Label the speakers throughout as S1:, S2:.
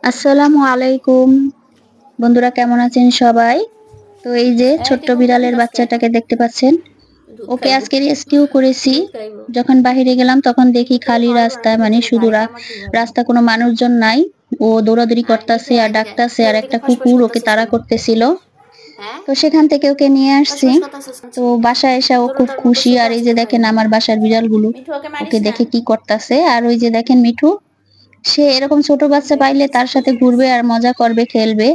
S1: আসসালামু আলাইকুম। বন্ধুরা কেমন আছেন সবাই? তো এই যে
S2: এই
S1: ছোট্ট
S2: তুই কোন
S1: বিড়ালের
S2: খাস কে?
S1: বাচ্চাটাকে দেখতে পাচ্ছেন।
S2: দুধ
S1: ওকে
S2: খাইবো।
S1: আজকে রেস্কিউ করেছি।
S2: দুধ খাইবো।
S1: যখন বাহিরে গেলাম তখন দেখি
S2: তোরে
S1: খালি
S2: খাওয়াইবো না,
S1: রাস্তা,
S2: আমি তো
S1: মানে
S2: তোরে
S1: শুধু
S2: ঘাড়ে কামড় দিব এখন।
S1: রাস্তা, কোনো মানুষজন নাই। ও দৌড়াদৌড়ি
S2: আয়
S1: করতেছে
S2: এদিকে
S1: আর
S2: আয়, এদিকে আয়।
S1: ডাকতেছে,
S2: তুই
S1: আর
S2: ওদিকে
S1: একটা
S2: ফসফস
S1: কুকুর ওকে
S2: করতেছিস
S1: তাড়া
S2: কেন?
S1: করতেছিল।
S2: হ্যাঁ,
S1: তো সেখান থেকে ওকে নিয়ে আসছি।
S2: ফসফস করতেছিস
S1: তো
S2: শুনছি।
S1: বাসায় এসে ও
S2: তোরা
S1: খুব
S2: তোর মতো
S1: খুশি।
S2: ছোট
S1: আর এই
S2: আজকে
S1: যে দেখেন
S2: উঠাইবো।
S1: আমার বাসার বিড়ালগুলো
S2: মিঠু ওকে
S1: ওকে
S2: মারিস না।
S1: দেখে কি করতেছে। আর ওই যে দেখেন মিঠু, সে এরকম ছোট বাচ্চা পাইলে
S2: দেখতেছি
S1: তার
S2: কি
S1: সাথে ঘুরবে
S2: করতেছে।
S1: আর মজা করবে, খেলবে।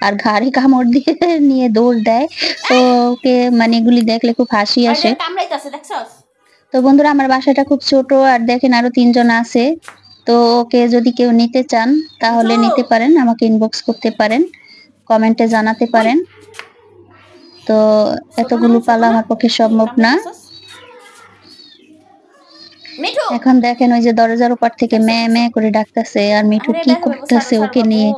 S1: আর ঘাড়ে কামড় দিয়ে নিয়ে দৌড় দেয়। তো ওকে মানে এগুলি দেখলে খুব হাসি
S2: আর
S1: আসে।
S2: এটার কামড়াইতাছে দেখছস?
S1: তো বন্ধুরা, আমার বাসাটা খুব ছোট, আর দেখেন আরো 3 জন আছে। তো ওকে যদি কেউ নিতে চান
S2: মিঠু
S1: তাহলে নিতে পারেন, আমাকে ইনবক্স করতে পারেন, কমেন্টে জানাতে
S2: ওই
S1: পারেন। তো
S2: ছোট না
S1: এতগুলো
S2: ছোট
S1: পালা
S2: না
S1: আমার পক্ষে
S2: কি
S1: সম্ভব না।
S2: কামড়াইতাছস? মিঠু
S1: এখন দেখেন ওই যে দরজার ওপার থেকে
S2: দেখছ
S1: ম্যাঁ
S2: দেখছ।
S1: ম্যাঁ করে ডাকতেছে, আর মিঠু
S2: আরে
S1: কি
S2: দেখো বাবু সারো
S1: করতেছে
S2: সারো
S1: ওকে
S2: বাবু।
S1: নিয়ে।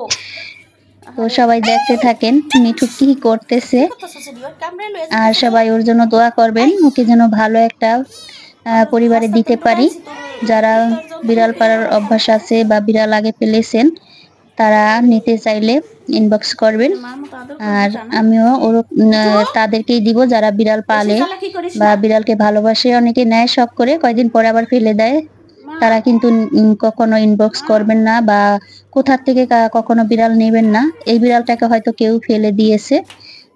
S1: তো
S2: আরে
S1: সবাই দেখতে থাকেন মিঠু কি করতেছে।
S2: কি করতেছস এদিকে কামড়াই লয়ে
S1: আর
S2: যেতেছে যে।
S1: সবাই ওর জন্য দোয়া করবেন,
S2: এই
S1: ওকে যেন ভালো একটা
S2: আমরা
S1: পরিবারে
S2: রাস্তার
S1: দিতে
S2: থেকে দৌড়ে
S1: পারি।
S2: আনছি তোর
S1: যারা
S2: তোর জন্য
S1: বিড়াল
S2: মুখে
S1: পালার
S2: আবার
S1: অভ্যাস আছে বা বিড়াল আগে পেলেছেন, তারা নিতে চাইলে ইনবক্স করবেন।
S2: তোর মার মতো আদর করবি
S1: আর
S2: তা না?
S1: আমিও
S2: মিঠু
S1: তাদেরকেই দিব যারা বিড়াল
S2: বেশি
S1: পালে
S2: চালাকি করিস
S1: বা
S2: না।
S1: বিড়ালকে ভালোবাসে। অনেকে নেয় শখ করে, কয়দিন পরে আবার ফেলে দেয়।
S2: মা
S1: তারা কিন্তু কখনো ইনবক্স
S2: মা
S1: করবেন না, বা কোথার থেকে কখনো বিড়াল নেবেন না। এই বিড়ালটাকে হয়তো কেউ ফেলে দিয়েছে।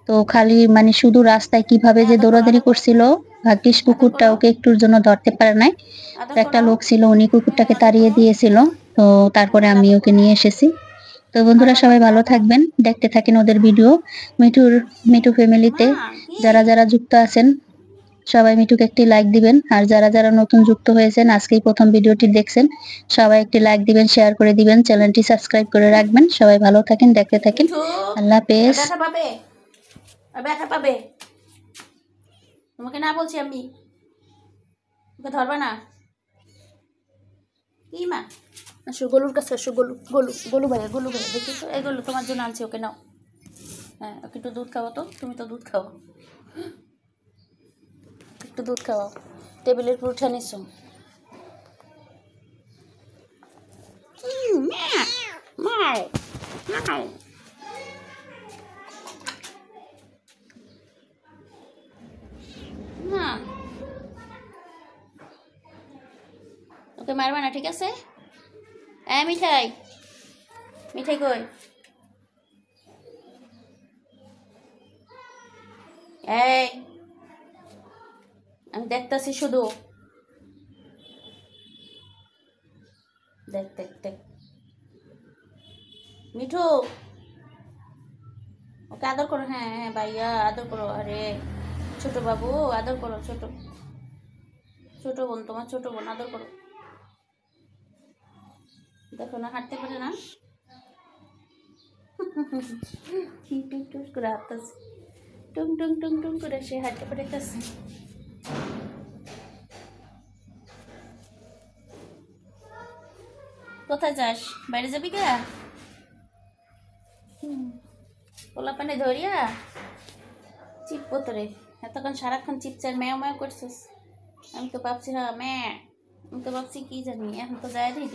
S1: তো খালি মানে শুধু রাস্তায় কিভাবে যে
S2: আদর করো
S1: দৌড়াদৌড়ি
S2: আদর করো
S1: করছিল, ভাগ্যিস
S2: আদর
S1: কুকুরটা
S2: করো
S1: ওকে একটুর জন্য ধরতে পারে নাই। তো
S2: আদর
S1: একটা
S2: করো।
S1: লোক ছিল, উনি
S2: হ্যাঁ
S1: কুকুরটাকে
S2: আদর
S1: তাড়িয়ে
S2: করো।
S1: দিয়েছিল। তো তারপরে
S2: আদর
S1: আমি
S2: আদর
S1: ওকে
S2: করো।
S1: নিয়ে এসেছি। তো বন্ধুরা
S2: আদর
S1: সবাই
S2: করো
S1: ভালো
S2: আদর।
S1: থাকবেন, দেখতে থাকেন ওদের ভিডিও। মিঠু ফ্যামিলিতে
S2: মা কি
S1: যারা যুক্ত আছেন সবাই মিঠুকে একটি লাইক দিবেন। আর যারা নতুন যুক্ত হয়েছেন, আজকেই প্রথম ভিডিওটি দেখছেন, সবাই একটি লাইক দিবেন, শেয়ার করে দিবেন, চ্যানেলটি সাবস্ক্রাইব করে রাখবেন। সবাই ভালো থাকেন, দেখতে থাকেন।
S2: মিঠু
S1: আল্লাহ হাফেজ।
S2: ব্যথা পাবে ব্যথা পাবে তোমাকে না বলছি আমি ওকে ধরবা না কি মা আসো গলুর কাছে আসো গলু গলু গলু ভাইয়া দেখি তো এই গলু তোমার জন্য আনছি ওকে নাও হ্যাঁ ওকে একটু দুধ খাওয়া তো তুমি তো দুধ খাও একটু দুধ খাওয়াও টেবিলের উপর উঠে নিছো না ওকে মারবা না ঠিক আছে মিঠাই মিঠাই কই এই আমি দেখতাছি শুধু দেখ দেখ দেখ মিঠু ওকে আদর করো হ্যাঁ হ্যাঁ ভাইয়া আদর করো আরে ছোট বাবু আদর করো ছোট ছোট বোন তোমার ছোট বোন আদর করো দেখো না হাঁটতে পারে না কি টুক টুক করে হাঁটতেছে টুং টুং টুং টুং করে সে হাঁটতে পারতেছে কোথায় যাস বাইরে যাবি কে পোলা পানে ধরিয়া চিপবো তোরে এতক্ষণ সারাক্ষণ চিপচার ম্যাও ম্যাও করছিস আমি তো ভাবছি হ্যাঁ আমি তো ভাবছি কি জানি এখন তো যায় দিই